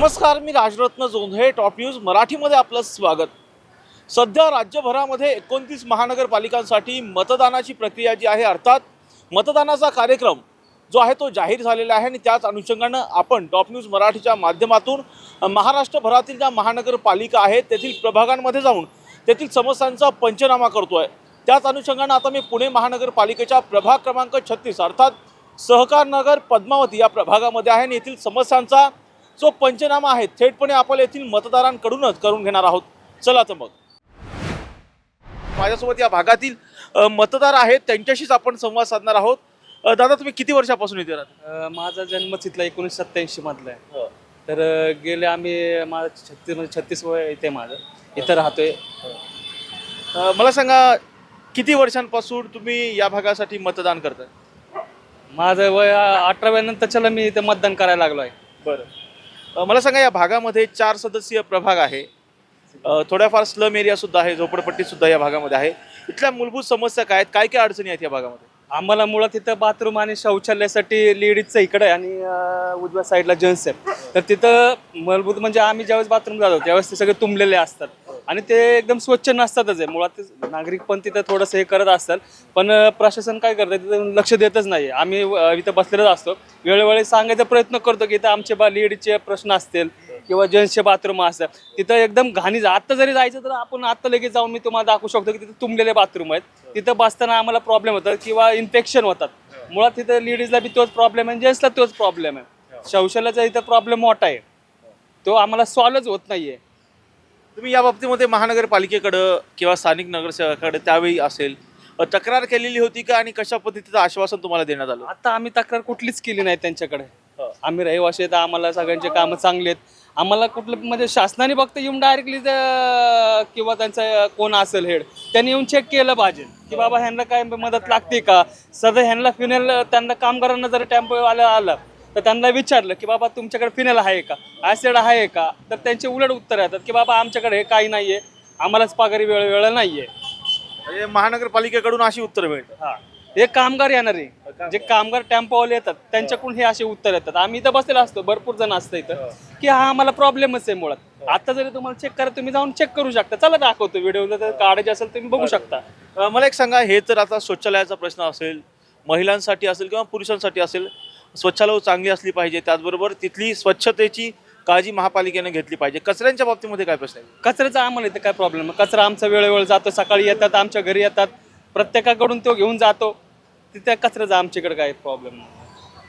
नमस्कार, मी Rajratna Jondhale. Top news मराठीमध्ये आपलं स्वागत. सध्या राज्यभरामध्ये 29 महानगरपालिकांसाठी मतदानाची प्रक्रिया जी आहे, अर्थात मतदानाचा कार्यक्रम जो आहे तो जाहीर झालेला आहे आणि त्याच अनुषंगानं आपण टॉप न्यूज मराठीच्या माध्यमातून महाराष्ट्रभरातील ज्या महानगरपालिका आहेत तेथील प्रभागांमध्ये जाऊन तेथील समस्यांचा पंचनामा करतो आहे. त्याच अनुषंगानं आता मी पुणे महानगरपालिकेच्या प्रभाग क्रमांक 36 अर्थात सहकार नगर पद्मावती या प्रभागामध्ये आहे आणि येथील समस्यांचा जो पंचनामा आहे थेटपणे आपण येथील मतदारांकडूनच करून घेणार आहोत. चला तर मग माझ्यासोबत या भागातील मतदार आहेत, त्यांच्याशीच आपण संवाद साधणार आहोत. दादा, तुम्ही किती वर्षापासून इथे राहता? माझा जन्म तिथला 1987 मधला आहे. तर गेले आम्ही माझं 36 वय इथे माझं इथं राहतोय. मला सांगा, किती वर्षांपासून तुम्ही या भागासाठी मतदान करताय? माझं वय 18 नंतरच्याला मी इथे मतदान करायला लागलो आहे. बरं, मला सांगा, या भागामध्ये 4 सदस्यीय प्रभाग आहे, थोड्याफार स्लम एरिया सुद्धा आहे, झोपडपट्टी सुद्धा या भागामध्ये आहे. इथल्या मूलभूत समस्या काय आहेत, काय काय अडचणी आहेत या भागामध्ये? आम्हाला मुळात इथं बाथरूम आणि शौचालयासाठी लेडीजचं इकडे आहे आणि उजव्या साईडला जेंट्स आहे. तर तिथं मूलभूत म्हणजे आम्ही ज्यावेळेस बाथरूम जातो त्यावेळेस ते सगळे तुंबलेले असतात आणि ते एकदम स्वच्छ नसतातच आहे. मुळात नागरिक पण तिथं थोडंसं हे करत असतात, पण प्रशासन काय करतं तिथं लक्ष देतच नाही. आम्ही इथं बसलेलोच असतो, वेळोवेळी सांगायचा प्रयत्न करतो की इथं आमचे लेडीजचे प्रश्न असतील किंवा जेंट्सचे बाथरूम असतात, तिथं एकदम घाणी. आत्ता जरी जायचं तर आपण आत्ता लगेच जाऊन मी तुम्हाला दाखवू शकतो की तिथं तुंबलेले बाथरूम आहेत. तिथं बसताना आम्हाला प्रॉब्लेम होतात किंवा इन्फेक्शन होतात. मुळात तिथं लेडीजला बी तोच प्रॉब्लेम आहे, जेंट्सला तोच प्रॉब्लेम आहे. शौचालयाचा इथं प्रॉब्लेम मोठा आहे, तो आम्हाला सॉल्वच होत नाहीये. तुम्ही या बाबतीमध्ये महानगरपालिकेकडं किंवा स्थानिक नगरसेवकाकडे त्यावेळी असेल तक्रार केलेली होती का, आणि कशा पद्धतीचं आश्वासन तुम्हाला देण्यात आलं? आता आम्ही तक्रार कुठलीच केली नाही त्यांच्याकडे. आम्ही रहिवासी आहेत, आम्हाला सगळ्यांचे कामं चांगले आहेत. आम्हाला कुठलं म्हणजे शासनाने फक्त येऊन डायरेक्टली किंवा त्यांचा कोण असेल हेड त्यांनी येऊन चेक केलं पाहिजे की बाबा ह्यांना काय मदत लागते का. सध्या ह्यांना फिनेल, त्यांना कामगारांना जर टेम्पो आलं तर त्यांना विचारलं की बाबा तुमच्याकडे फिनेल आहे का, ॲसिड आहे का, तर त्यांचे उलट उत्तर येतात की बाबा आमच्याकडे हे काही नाहीये, आम्हालाच पगारी वेळ नाहीये. म्हणजे महानगरपालिकेकडून अशी उत्तर मिळतात. हा, हे कामगार येणार आहे, जे कामगार टेम्पोवाले येतात त्यांच्याकडून हे असे उत्तर येतात. आम्ही इथं बसलेलो असतो, भरपूर जण असतं इथं की हा आम्हाला प्रॉब्लेमच आहे मुळात. आता जरी तुम्हाला चेक करा, तुम्ही जाऊन चेक करू शकता. चला दाखवतो, व्हिडिओ जर काढायचे असेल तुम्ही बघू शकता. मला एक सांगा, हे तर आता शौचालयाचा प्रश्न असेल, महिलांसाठी असेल किंवा पुरुषांसाठी असेल, शौचालय चांगली असली पाहिजे, त्याचबरोबर तिथली स्वच्छतेची काळजी महापालिकेने घेतली पाहिजे. कचऱ्यांच्या बाबतीमध्ये काय प्रश्न आहे? कचऱ्याचा आम्हाला इथं काय प्रॉब्लेम आहे? कचरा आमचा वेळोवेळ जातो, सकाळी येतात, आमच्या घरी येतात, प्रत्येकाकडून तो घेऊन जातो. तिथे कचऱ्याचा आमच्याकडे काय प्रॉब्लेम नाही.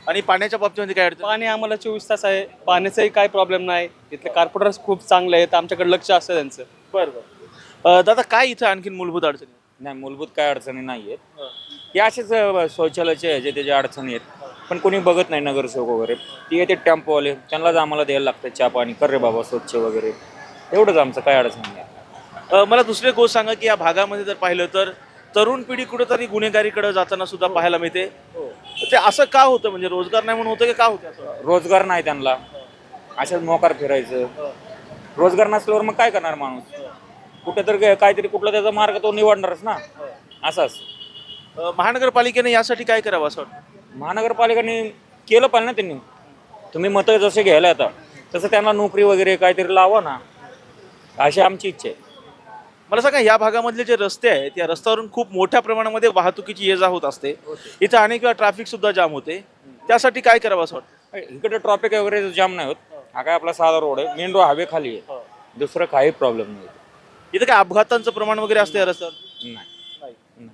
आणि पाण्याच्या बाबतीमध्ये काय अडचण? पाणी आम्हाला 24 तास आहे, पाण्याचाही काय प्रॉब्लेम नाही. इथले कॉर्पोरेटर्स खूप चांगले आहेत, आमच्याकडे लक्ष असतं त्यांचं. बरं, दादा, काय इथं आणखीन मूलभूत अडचणी? नाही, मूलभूत काय अडचणी नाही आहेत. हे असेच शौचालयाचे ह्याचे त्याचे अडचणी आहेत, पण कोणी बघत नाही. नगरसेवक वगैरे ती येते टेम्पोवाले, त्यांनाच आम्हाला द्यायला लागतं चहा पाणी, कर रे बाबा स्वच्छ वगैरे, एवढंच आमचं काय अडचण नाही. मला दुसरी गोष्ट सांगा की या भागामध्ये जर पाहिलं तर तरुण पिढी कुठेतरी गुन्हेगारीकडे जाताना सुद्धा पाहायला मिळते. ते असं का होतं? म्हणजे रोजगार नाही म्हणून होतं की का होतं असं? रोजगार नाही त्यांना, अशाच मोकार फिरायचं. रोजगार नसल्यावर मग काय करणार माणूस? कुठं तर काहीतरी कुठला त्याचा मार्ग तो निवडणारच ना. असंच महानगरपालिकेने यासाठी काय करावं असं वाटतं? महानगरपालिकेने केलं पाहिजे ना त्यांनी. तुम्ही मतं जसे घ्यायला येतात तसं त्यांना नोकरी वगैरे काहीतरी लावा ना, अशी आमची इच्छा आहे. मला सांगा, या भागामधले जे रस्ते आहेत या रस्त्यावरून खूप मोठ्या प्रमाणामध्ये वाहतुकीची ये जा होत असते. इथं अनेक वेळा ट्रॅफिक सुद्धा जाम होते. त्यासाठी काय करावं असं वाटतं? इकडे ट्रॉफिक वगैरे जाम नाही होत. हा काय आपला साधा रोड आहे, मेन रोड हवे खाली आहे, दुसरं काही प्रॉब्लेम नाही. इथं काय अपघातांचं प्रमाण वगैरे असतं या रस्त्यावर? नाही.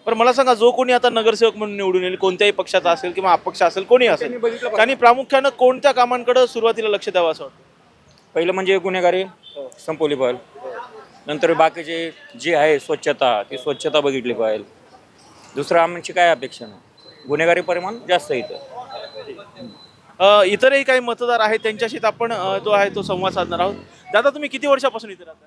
पण मला सांगा, जो कोणी आता नगरसेवक म्हणून निवडून येईल, कोणत्याही पक्षाचा असेल किंवा अपक्ष असेल, कोणी असेल, त्यांनी प्रामुख्यानं कोणत्या कामांकडे सुरुवातीला लक्ष द्यावं असं वाटतं? पहिलं म्हणजे गुन्हेगारी संपवली पाहिजे, नंतर बाकीचे जे आहे स्वच्छता, ती स्वच्छता बघितली पाहिजे. दुसरं आमची काय अपेक्षा नाही, गुन्हेगारी परिमाण जास्त इथं. इतरही काही मतदार आहेत, त्यांच्याशी आपण जो आहे तो संवाद साधणार आहोत. दादा, तुम्ही किती वर्षापासून इथे राहता?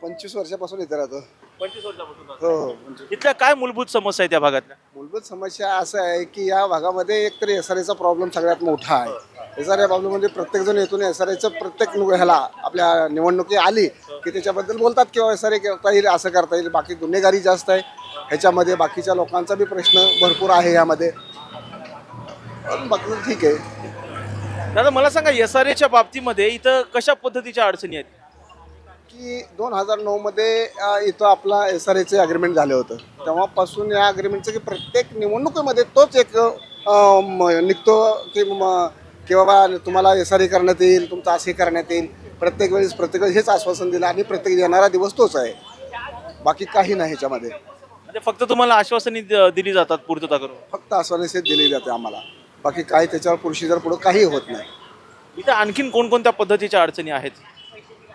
25 वर्षापासून इथे राहतो. 25 वर्षापासून. हो. इथल्या काय मूलभूत समस्या आहेत त्या भागातल्या? मूलभूत समस्या असं आहे की या भागामध्ये एकतरी एसआरएचा प्रॉब्लेम सगळ्यात मोठा आहे. एसआरए प्रॉब्लेम म्हणजे प्रत्येक जण येथून एसआरएचं प्रत्येक ह्याला आपल्या निवडणुकी आली की त्याच्याबद्दल बोलतात किंवा एसआरए करता येईल, असं करता येईल. बाकी गुन्हेगारी जास्त आहे ह्याच्यामध्ये, बाकीच्या लोकांचा बी प्रश्न भरपूर आहे ह्यामध्ये. बाकी ठीक आहे. दादा मला सांगा SRAच्या बाबतीमध्ये इथं कशा पद्धतीच्या अडचणी आहेत? की 2009 मध्ये इथं आपला SRAचे अग्रीमेंट झालं होतं. तेव्हापासून या अग्रीमेंटचं की प्रत्येक निवडणुकीमध्ये तोच एक निघतो की बाबा तुम्हाला SRA करण्यात येईल, तुमचं असे करण्यात येईल. प्रत्येक वेळेस हेच आश्वासन दिलं आणि प्रत्येक येणारा दिवस तोच आहे. बाकी काही नाही ह्याच्यामध्ये. म्हणजे फक्त तुम्हाला आश्वासनी दिली जातात पूर्तता करून. फक्त आश्वासने दिली जाते आम्हाला. बाकी काही त्याच्यावर प्रोसिजर पुढं काही होत नाही. इथं आणखीन कोणकोणत्या पद्धतीच्या अडचणी आहेत?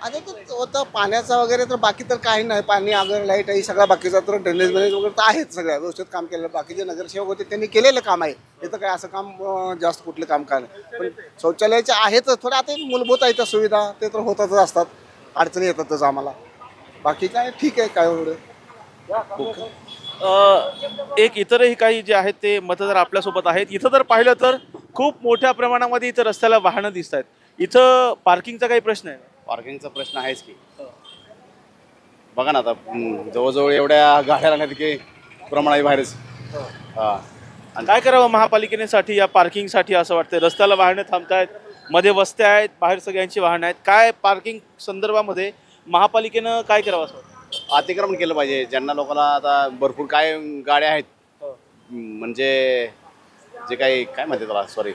आता तर होतं पाण्याचा वगैरे तर बाकी तर काही नाही. पाणी अगर लाईट आहे सगळा बाकीचा तर ड्रेनेज वगैरे तर आहेच सगळ्या व्यवस्थित काम केलेलं. बाकीचे नगरसेवक होते त्यांनी केलेलं काम आहे. इथं काय असं काम जास्त कुठलं काम काय नाही. पण शौचालयाचे आहेतच थोडं आता मूलभूत आहे त्या सुविधा ते तर होतच असतात. अडचणी येतातच आम्हाला. बाकी काय ठीक आहे काय एवढं. एक इतरही काही जे आहेत ते मतदार आपल्यासोबत आहेत. इथं जर पाहिलं तर खूप मोठ्या प्रमाणामध्ये इथं रस्त्याला वाहनं दिसत आहेत. इथं पार्किंगचा काही प्रश्न आहे? पार्किंगचा प्रश्न आहेच की. बघा ना आता जवळजवळ एवढ्या गाड्या लागल्या की प्रमाण आहे बाहेरच. हा काय करावं महापालिकेसाठी या पार्किंगसाठी असं वाटतं? रस्त्याला वाहनं थांबतायत, मध्ये वस्त्या आहेत, बाहेर सगळ्यांची वाहनं आहेत. काय पार्किंग संदर्भामध्ये महापालिकेनं काय करावं असं वाटतं? अतिक्रमण केलं पाहिजे. ज्यांना लोकांना आता भरपूर काय गाड्या आहेत म्हणजे जे काही काय म्हणते त्याला सॉरी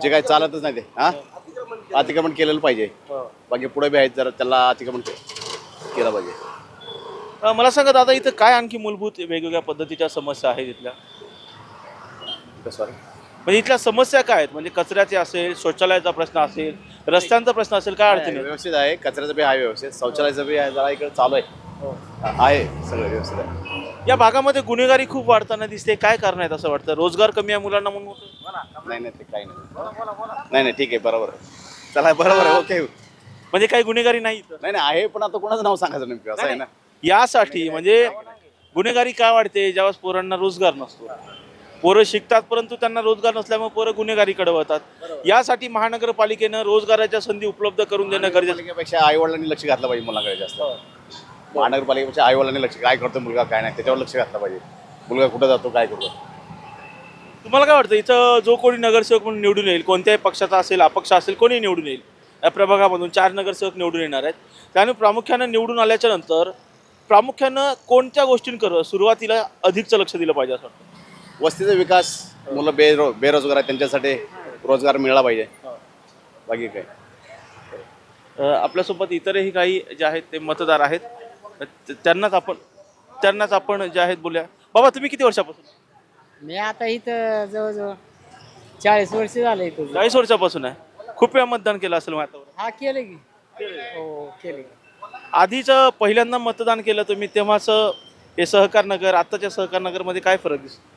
जे काही चालतच नाही ते अतिक्रमण केलेलं पाहिजे. बाकी पुढे बी आहेत जरा त्याला अतिक्रमण केलं पाहिजे. मला सांगा दादा इथं काय आणखी मूलभूत वेगवेगळ्या पद्धतीच्या समस्या आहेत इथल्या? सॉरी म्हणजे इथल्या समस्या काय आहेत? म्हणजे कचऱ्याचे असेल, शौचालयाचा प्रश्न असेल, रस्त्यांचा प्रश्न असेल, काय अडचणी आहेत? व्यवस्थित आहे. कचऱ्याचं बी आहे व्यवस्थित. शौचालयाचं बी आहे जरा इकडे चालू आहे सगळं व्यवस्थित आहे. या भागामध्ये गुन्हेगारी खूप वाढताना दिसते. काय कारण आहेत असं वाटतं? रोजगार कमी आहे मुलांना म्हणून होतं? नाही नाही ते काही नाही नाही ठीक आहे बरोबर आहे. चला बरोबर आहे ओके. म्हणजे काही गुन्हेगारी नाही इथं? नाही नाही आहे पण आता कोणाचं नाव सांगायचं नेमकं असं आहे ना. यासाठी म्हणजे गुन्हेगारी काय वाढते? ज्यावेळेस पोरांना रोजगार नसतो. पोरं शिकतात परंतु त्यांना रोजगार नसल्यामुळे पोरं गुन्हेगारीकडे वळतात. यासाठी महानगरपालिकेनं रोजगाराच्या संधी उपलब्ध करून देणं गरजेचं. महानगरपालिकेपेक्षा आईवडिलांनी लक्ष घातलं पाहिजे मुलांकडे जास्त. महानगरपालिकेपेक्षा आईवडिलांनी लक्ष काय करतो मुलगा काय नाही त्याच्यावर लक्ष घातलं पाहिजे. मुलगा कुठं जातो काय करतो. तुम्हाला काय वाटतं इथं जो कोणी नगरसेवक म्हणून निवडून येईल, कोणत्याही पक्षाचा असेल, अपक्ष असेल, कोणी निवडून येईल, या प्रभागामधून 4 नगरसेवक निवडून येणार आहेत. त्याने प्रामुख्यानं निवडून आल्याच्या नंतर प्रामुख्यानं कोणत्या गोष्टींकडे सुरुवातीला अधिकचं लक्ष दिलं पाहिजे असं वाटतं? वस्तीचा विकास. मुलं बेरोजगार आहेत त्यांच्यासाठी रोजगार मिळाला पाहिजे. बाकी काय आपल्यासोबत इतरही काही जे आहेत ते मतदार आहेत. त्यांनाच आपण जे आहेत बोलूया. बाबा तुम्ही किती वर्षापासून? मी आता इथं जवळजवळ 40 वर्ष झालं इथं. 40 वर्षापासून आहे. खूप वेळा मतदान केलं असेल वातावरण. हा केलं की हो केलं. आधीचं पहिल्यांदा मतदान केलं तुम्ही तेव्हाचं हे सहकार नगर आत्ताच्या सहकार नगरमध्ये काय फरक दिसतो?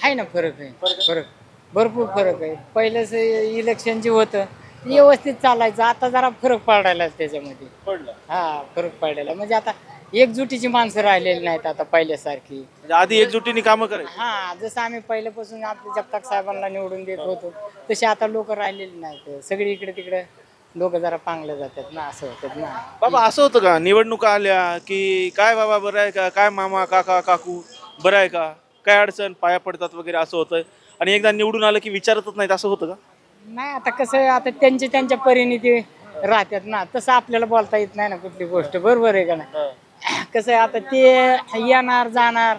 आहे ना फरक आहे. फरक भरपूर फरक आहे. पहिलंच इलेक्शन जे होतं व्यवस्थित चालायचं. आता जरा फरक पडायला त्याच्यामध्ये. पडलं. हा फरक पडायला म्हणजे आता एकजुटीची माणसं राहिलेली नाहीत आता पहिल्यासारखी. म्हणजे आधी एकजुटीने कामं करायची. हा जसं आम्ही पहिल्यापासून आपल्या जगताप साहेबांना निवडून देत होतो तसे आता लोक राहिलेली नाहीत. सगळी इकडे तिकडे लोक जरा पांगले जातात ना असं होतात ना. बाबा असं होतं का निवडणुका आल्या की काय बाबा बरं आहे का, काय मामा काका काकू बरं आहे का, काय अडचण, पाया पडतात वगैरे असं होतं आणि एकदा निवडून आलं की विचारतच नाहीत असं होतं का? नाही आता कसं आहे आता त्यांच्या परीने ते राहतात ना. तसं आपल्याला बोलता येत नाही ना कुठली गोष्ट. बरोबर आहे का नाही? कसं आहे आता ते येणार जाणार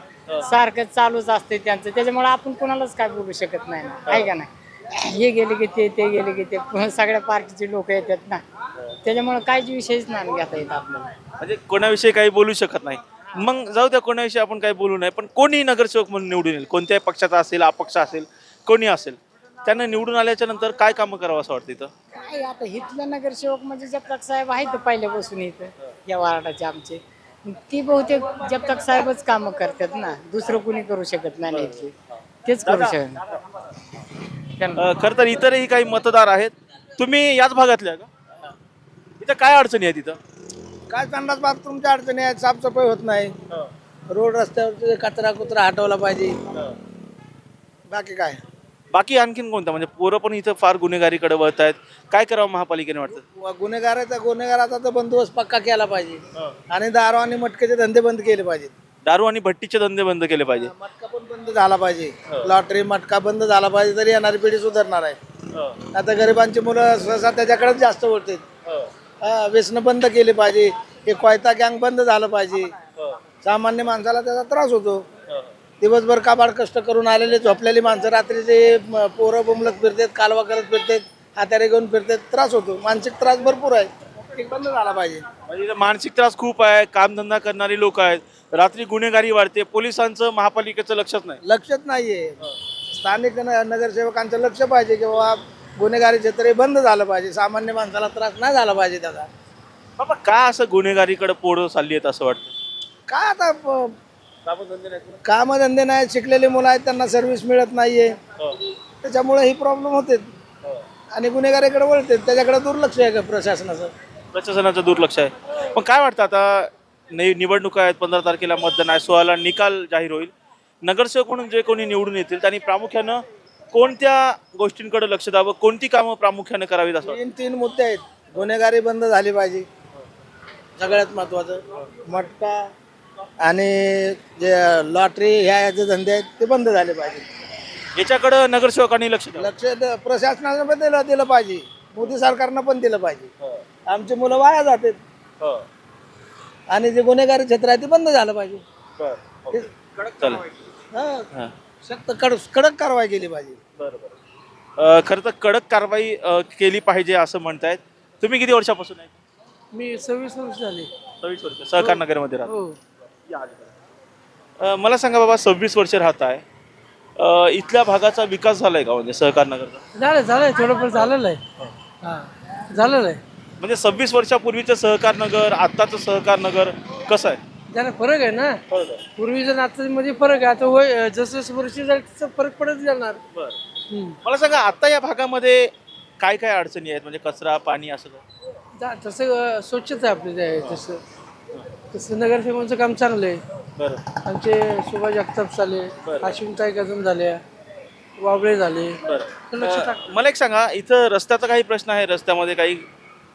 सारखं चालूच असते त्यांचं. त्याच्यामुळे आपण कोणालाच काय बोलू शकत नाही ना आहे का नाही. हे गेले की ते गेले की ते सगळ्या पार्टीचे लोक येतात ना. त्याच्यामुळे काहीच विषयच नाही घेता येत आपल्याला. म्हणजे कोणाविषयी काही बोलू शकत नाही. मग जाऊ द्या कोणाविषयी आपण काही बोलू नये. पण कोणी नगरसेवक म्हणून निवडून येईल, कोणत्याही पक्षाचा असेल, अपक्ष असेल, कोणी असेल, त्यांना निवडून आल्याच्या नंतर काय कामं करावं असं वाटतं इथं? काय आता इथलं नगरसेवक म्हणजे जगताप साहेब आहेत पहिल्यापासून इथं या वार्डाचे आमचे. ती बहुतेक जगताप साहेबच कामं करतात ना. दुसरं कोणी करू शकत नाही ना इथले. तेच करू शकत. खरं तर इतरही काही मतदार आहेत. तुम्ही याच भागातल्या का? इथं काय अडचणी आहेत इथं? काय संडास बाथरूमच्या अडचणी आहेत. साफसफाई होत नाही. रोड रस्त्यावर कचरा कुत्रा हटवला पाहिजे. बाकी काय बाकी आणखीन कोणता म्हणजे पोरं पण इथं फार गुन्हेगारीकडे वळत आहेत. काय करावं महापालिकेने वाटतं? गुन्हेगाराचा तर बंदोबस्त पक्का केला पाहिजे आणि दारू आणि मटक्याचे धंदे बंद केले पाहिजेत. दारू आणि भट्टीचे धंदे बंद केले पाहिजे. मटका पण बंद झाला पाहिजे. लॉटरी मटका बंद झाला पाहिजे तरी येणारी पिढी सुधारणार आहे. आता गरिबांची मुलं सहसा त्याच्याकडेच जास्त वळतात. व्यसनं बंद केली पाहिजे. हे कोयता गँग बंद झालं पाहिजे. सामान्य माणसाला त्याचा त्रास होतो. दिवसभर काबाड कष्ट करून आलेले झोपलेली माणसं रात्रीचे पोरं बुमलत फिरतात, कालवा करत फिरतात, हातारे घेऊन फिरतात, त्रास होतो. मानसिक त्रास भरपूर आहे. ते बंद झाला पाहिजे. म्हणजे इथं मानसिक त्रास खूप आहे, कामधंदा करणारी लोक आहेत, रात्री गुन्हेगारी वाढते, पोलिसांचं महापालिकेचं लक्षच नाही. लक्षच नाहीये. स्थानिक नगरसेवकांचं लक्ष पाहिजे की बाबा गुन्हेगारी क्षेत्र हे बंद झालं पाहिजे. सामान्य माणसाला त्रास नाही झाला पाहिजे त्याचा. बाबा का असं गुन्हेगारीकडे पोरं चालली आहेत असं वाटतं? काय आता कामधंदे नाही, शिकलेली मुलं आहेत, त्यांना सर्व्हिस मिळत नाहीये, त्याच्यामुळे ही प्रॉब्लेम होते आणि गुन्हेगारीकडे वळते. त्याच्याकडे दुर्लक्ष आहे का प्रशासनाचं? प्रशासनाचं दुर्लक्ष आहे. पण काय वाटतं आता निवडणुका आहेत, 15 तारखेला मतदान आहे, 16ला निकाल जाहीर होईल. नगरसेवक म्हणून जे कोणी निवडून येतील त्यांनी प्रामुख्यानं कोणत्या गोष्टींकडे लक्ष द्यावं, कोणती कामं प्रामुख्याने करावीत असं वाटतं? तीन मुद्दे आहेत. गुन्हेगारी बंद झाली पाहिजे, सगळ्यात महत्वाचं. मटका आणि जे लॉटरी ह्या जे धंदे आहेत ते बंद झाले पाहिजे. याच्याकडं नगरसेवकांनी लक्ष द्यावं. प्रशासनानं पण दिलं पाहिजे, मोदी सरकारनं पण दिलं पाहिजे. आमची मुलं वाया जातात आणि जे गुन्हेगारी क्षेत्र आहे ते बंद झालं पाहिजे. चला. हा. सक्त कडक कारवाई केली पाहिजे. खरं तर कडक कारवाई केली पाहिजे असं म्हणतायत. तुम्ही किती वर्षापासून आहे? मी 26 वर्ष झाले. 26 वर्ष सहकार नगरमध्ये राहतो. हो. मला सांगा बाबा, 26 वर्ष राहत आहे, इथल्या भागाचा विकास झालाय का म्हणजे सहकार नगरचा? झालंय थोडंफार झालेलं आहे. हा झालेलं आहे. म्हणजे 26 वर्षापूर्वीचं सहकार नगर आत्ताचं सहकार नगर कसं आहे? त्याला फरक आहे ना. पूर्वीचं नात्यामध्ये फरक आहे. आता वय जसं वर्ष जाईल तसं फरक पडत जाणार. मला सांगा, आता या भागामध्ये काय काय अडचणी आहेत, म्हणजे कचरा, पाणी असं काय? तसं स्वच्छता आहे आपली. तसं नगरसेवकांचं काम चांगलं आहे. आमचे सुभाष जगताप झाले, अश्विनताई कदम झाल्या, वाबळे झाले. लक्ष टाक. मला एक सांगा, इथं रस्त्याचा काही प्रश्न आहे? रस्त्यामध्ये काही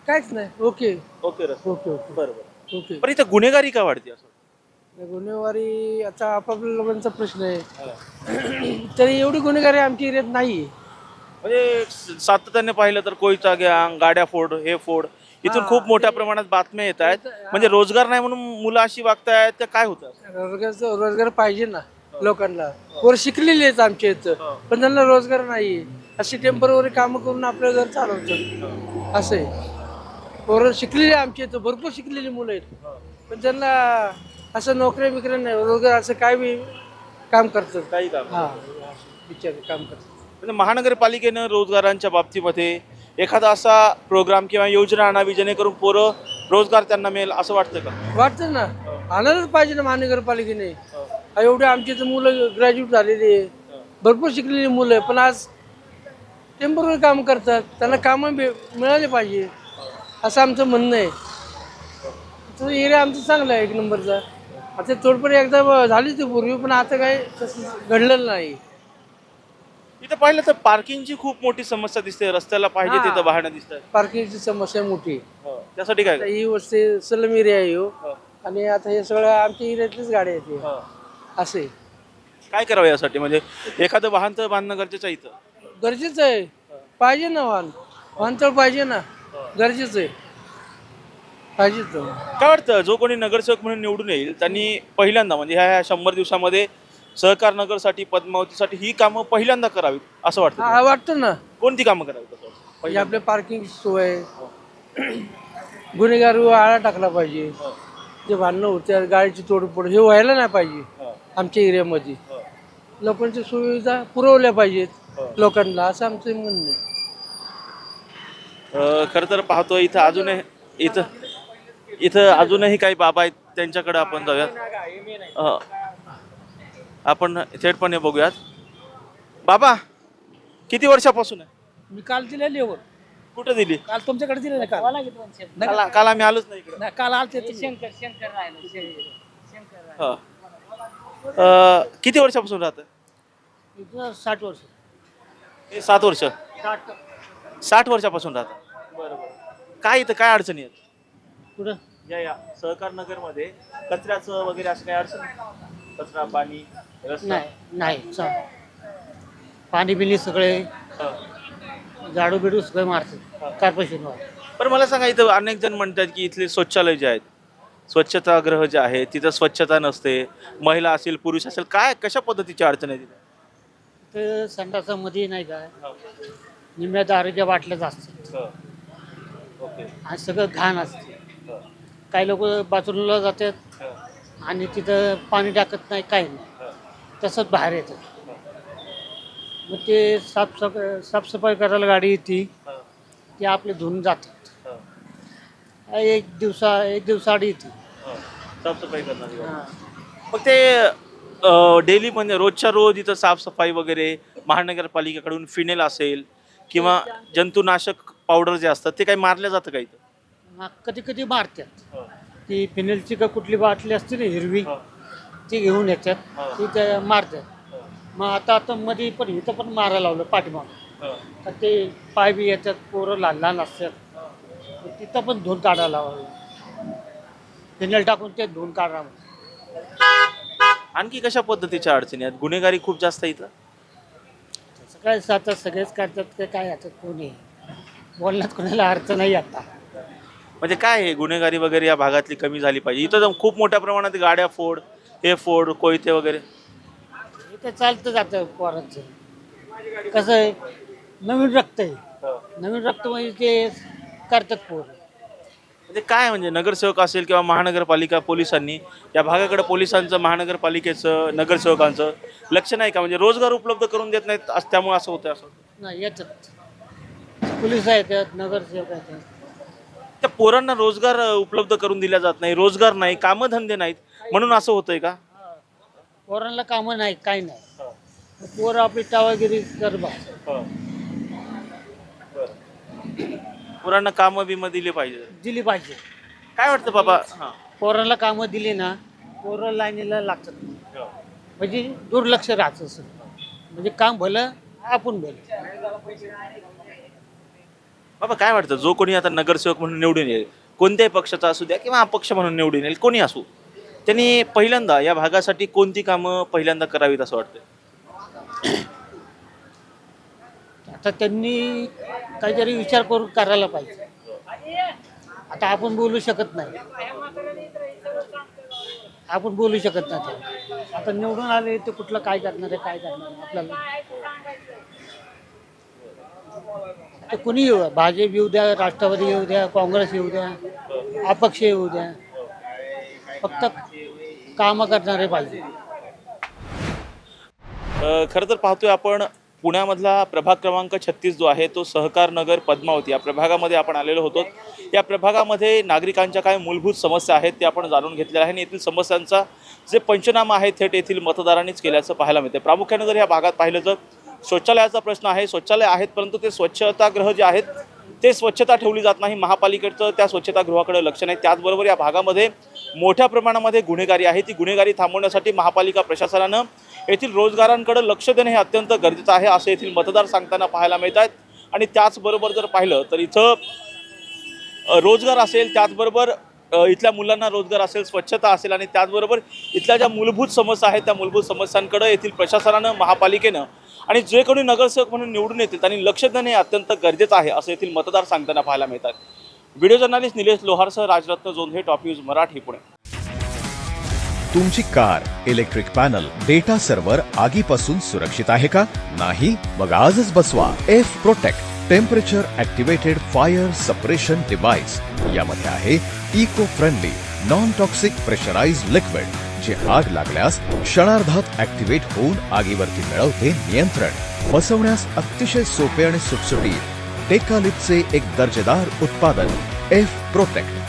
काहीच नाही. ओके ओके रस्ता. ओके ओके बरोबर. ओके. पण इथं गुन्हेगारी का वाढते असं? गुन्हेगारी आता आपापल्या लोकांचा प्रश्न आहे. तरी एवढी गुन्हेगारी आमच्या एरियात नाही. म्हणजे सातत्याने पाहिलं तर कोयता गँग, गाड्या फोड, हे फोड, इथून खूप मोठ्या प्रमाणात बातम्या येत आहेत. म्हणजे रोजगार नाही म्हणून मुलं अशी वागतायत, ते काय होतं? रोजगार पाहिजे ना लोकांना. पोरं शिकलेली आहेत आमच्या इथं, पण त्यांना रोजगार नाही. अशी टेम्पररी कामं करून आपलं घर चालवतात. असं आहे. पोरं शिकलेली आमच्या इथं, भरपूर शिकलेली मुलं आहेत, पण त्यांना असं नोकऱ्या बिकऱ्या नाही, रोजगार असं काय बी काम करतात. काही काम. हा बिचारे काम करतात. म्हणजे महानगरपालिकेनं रोजगारांच्या बाबतीमध्ये एखादा असा प्रोग्राम किंवा योजना आणावी जेणेकरून पोरं रोजगार त्यांना मिळेल असं वाटतं का? वाटतं ना. आणायलाच पाहिजे ना महानगरपालिकेने. एवढे आमची तर मुलं ग्रॅज्युएट झालेली आहे, भरपूर शिकलेली मुलं आहे, पण आज टेम्पररी काम करतात. त्यांना कामं मिळाले पाहिजे असं आमचं म्हणणं आहे. तो एरिया आमचा चांगला आहे, एक नंबरचा. आता तोडपण एकदा झाली ती पूर्वी, पण आता काय तसं घडलेलं नाही. इथं पाहिलं तर पार्किंगची खूप मोठी समस्या दिसते. रस्त्याला पाहिजे तिथं वाहनं दिसतात. पार्किंगची समस्या मोठी आहे. त्यासाठी काय? ही वस्ती सलम एरिया आहे हो. आणि आता हे सगळं आमच्या एरियातलीच गाड्या आहेत. असे काय करावं यासाठी? म्हणजे एखादं वाहन तर बांधणं गरजेचं आहे इथं. गरजेचं आहे. पाहिजे ना वाहनतळ पाहिजे ना. गरजेचं आहे. पाहिजे. काय वाटतं, जो कोणी नगरसेवक म्हणून निवडून येईल त्यांनी पहिल्यांदा म्हणजे ह्या 100 दिवसामध्ये सहकार नगरसाठी, पद्मावतीसाठी ही कामं पहिल्यांदा करावीत असं वाटतं? हा वाटतं ना. कोणती कामं करावीत? म्हणजे आपल्या पार्किंग सोय, गुन्हेगारीवर आळा टाकला पाहिजे. जे भांडणं होते, गाडीची तोडफोड, हे व्हायला नाही पाहिजे आमच्या एरियामध्ये. लोकांच्या सुविधा पुरवल्या पाहिजेत लोकांना, असं आमचं म्हणणं आहे. खरं तर पाहतो इथं अजूनही काही बाबा आहेत, त्यांच्याकडे आपण जाऊयात. आपण थेटपणे बघूयात. बाबा, किती वर्षापासून आहे? मी काल दिलेली लेवर. कुठं दिली? काल तुमच्याकडे दिले ना काल. काल आम्ही आलोच नाही इकडे. नाही, काल आलते किती वर्षापासून राहतं? 60 वर्ष. हे 7 वर्ष. 60 वर्षापासून राहतं. बरोबर. काय इथं काय अडचणी आहेत? कुठं? या सहकार नगरमध्ये कचऱ्याचं वगैरे असं काय अडचण? कचरा, पाणी, रस्ता? नाही पाणी बिणी सगळे झाडू बिडू सगळं मारतात कार्पोरेशनवर. पण मला सांगा, इथं अनेक जण म्हणतात की इथले शौचालय जे आहेत, स्वच्छतागृह जे आहे, तिथं स्वच्छता नसते, महिला असेल पुरुष असेल, काय कशा पद्धतीची अडचण आहे तिथे? तर संडासामध्ये नाही का निम्म्या दारूच्या बाटल्याच असतात ओके. आणि सगळं घाण असते. काही लोक बाथरूमला जातात आणि तिथं पाणी टाकत नाही, काही नाही, तसंच बाहेर येतात. मग ते साफसफाई करायला गाडी येते, ते आपले धुवून जातात. एक दिवसाआधी येते. साफसफाई करणार. हां. मग ते डेली म्हणजे रोजच्या रोज इथं साफसफाई वगैरे महानगरपालिकेकडून फिनेल असेल किंवा जंतुनाशक पावडर जे असतात ते काही मारल्या जातं का इथं? कधी कधी मारतात. ती फिनेलची का कुठली बाटली असते ना हिरवी, ती घेऊन येतात, ती ते मारतात. मग आता मध्ये पण इथं पण मारायला लावलं पाठीमागं. तर ते पाय बी येतात, पोरं लहान लहान असतात, तिथं पण धुवून काढायला लावलं. फिनेल टाकून ते धुवून काढा. आणखी कशा पद्धतीच्या अडचणी आहेत? गुन्हेगारी खूप जास्त आहे इथं. तसं काय आता सगळेच काढतात का काय, आता कोणी बोलण्यात कोणाला अर्थ नाही आता. म्हणजे काय आहे, गुन्हेगारी वगैरे या भागातली कमी झाली पाहिजे. इथं तर खूप मोठ्या प्रमाणात गाड्या फोड, हे फोड, कोयते वगैरे. इथं चालतं जातं पोरांचं. कसं आहे, नवीन रक्त आहे, नवीन रक्त म्हणजे ते करतात पोर. म्हणजे काय म्हणजे नगरसेवक असेल किंवा महानगरपालिका पोलिसांनी या भागाकडे पोलिसांचं, महानगरपालिकेचं, नगरसेवकांचं लक्ष नाही का? म्हणजे रोजगार उपलब्ध करून देत नाहीत, त्यामुळे असं होतं. असं नाही येतात, पोलीस आहेत, नगरसेवक आहेत. त्या पोरांना रोजगार उपलब्ध करून दिला जात नाही, रोजगार नाही, कामधंदे नाहीत, म्हणून असं होतंय का? पोरांना कामं नाही, काही नाही. पोरं आपली टावागिरी करबा. पोरांना कामं बिमं दिली पाहिजे. दिली पाहिजे. काय वाटतं बाबा? हां. पोरांना कामं दिली ना, पोरं लाईनीला लागतात. म्हणजे दुर्लक्ष राहतं असं. म्हणजे काम भलं, आपण भलं. बाबा काय वाटतं, जो कोणी आता नगरसेवक म्हणून निवडून येईल, कोणत्याही पक्षाचा असू द्या किंवा अपक्ष म्हणून निवडून येईल, कोणी असू, त्यांनी पहिल्यांदा या भागासाठी कोणती कामं पहिल्यांदा करावीत असं वाटतं? आता त्यांनी काहीतरी विचार करून करायला पाहिजे. आता आपण बोलू शकत नाही, आपण बोलू शकत नाही. ते आता निवडून आले ते कुठलं काय करणार आहे, काय करणार आहे आपल्याला. तर कुणी येऊ, भाजप येऊ द्या, राष्ट्रवादी येऊ द्या, काँग्रेस येऊ द्या, अपक्ष येऊ द्या, फक्त कामं करणारे पाहिजे. खरं तर पाहतोय आपण पुण्यामधला प्रभाग क्रमांक 36 जो आहे तो सहकार नगर पद्मावती या प्रभागामध्ये आपण आलेलो होतो. या प्रभागामध्ये नागरिकांच्या काय मूलभूत समस्या आहेत ते आपण जाणून घेतलेल्या आहे आणि येथील समस्यांचा जे पंचनामा आहे थेट येथील मतदारांनीच केल्याचं पाहायला मिळते. प्रामुख्याने जर या भागात पाहिलं तर शौचालयाचा प्रश्न आहे. शौचालय आहेत परंतु ते स्वच्छतागृह जे आहेत ते स्वच्छता ठेवली जात नाही. महापालिकेचं त्या स्वच्छतागृहाकडे लक्ष नाही. त्याचबरोबर या भागामध्ये मोठ्या प्रमाणामध्ये गुन्हेगारी आहे. ती गुन्हेगारी थांबवण्यासाठी महापालिका प्रशासनानं येथील रोजगारांकडे लक्ष देणे हे अत्यंत गरजेचं आहे असं येथील मतदार सांगताना पाहायला मिळत आहेत. आणि त्याचबरोबर जर पाहिलं तर इथं रोजगार असेल, त्याचबरोबर इथल्या मुलांना रोजगार असेल, स्वच्छता असेल आणि त्याचबरोबर इथल्या ज्या मूलभूत समस्या आहेत त्या मूलभूत समस्यांकडे येथील प्रशासनानं, महापालिकेनं आणि जे कोणी नगरसेवक म्हणून निवडून येतील त्यांनी लक्ष देणे अत्यंत गरजेचं आहे असं येथील मतदार सांगताना पाहायला मिळतात. व्हिडिओ जर्नलिस्ट निलेश लोहारसह राजरत्न जोंधे, टॉप न्यूज मराठी, पुणे. तुमची car, electric panel, data server आगीपासून सुरक्षित आहे का? नाही? मग आजच बसवा F protect temperature activated fire suppression device. यामध्ये आहे eco friendly non toxic pressurised liquid जे आग लागल्यास क्षणार्धात ॲक्टिवेट होऊन आगीवरती मिळवते नियंत्रण. बसवण्यास अतिशय सोपे आणि सुटसुटीत. टेकालिपचे एक दर्जेदार उत्पादन एफ प्रोटेक्ट.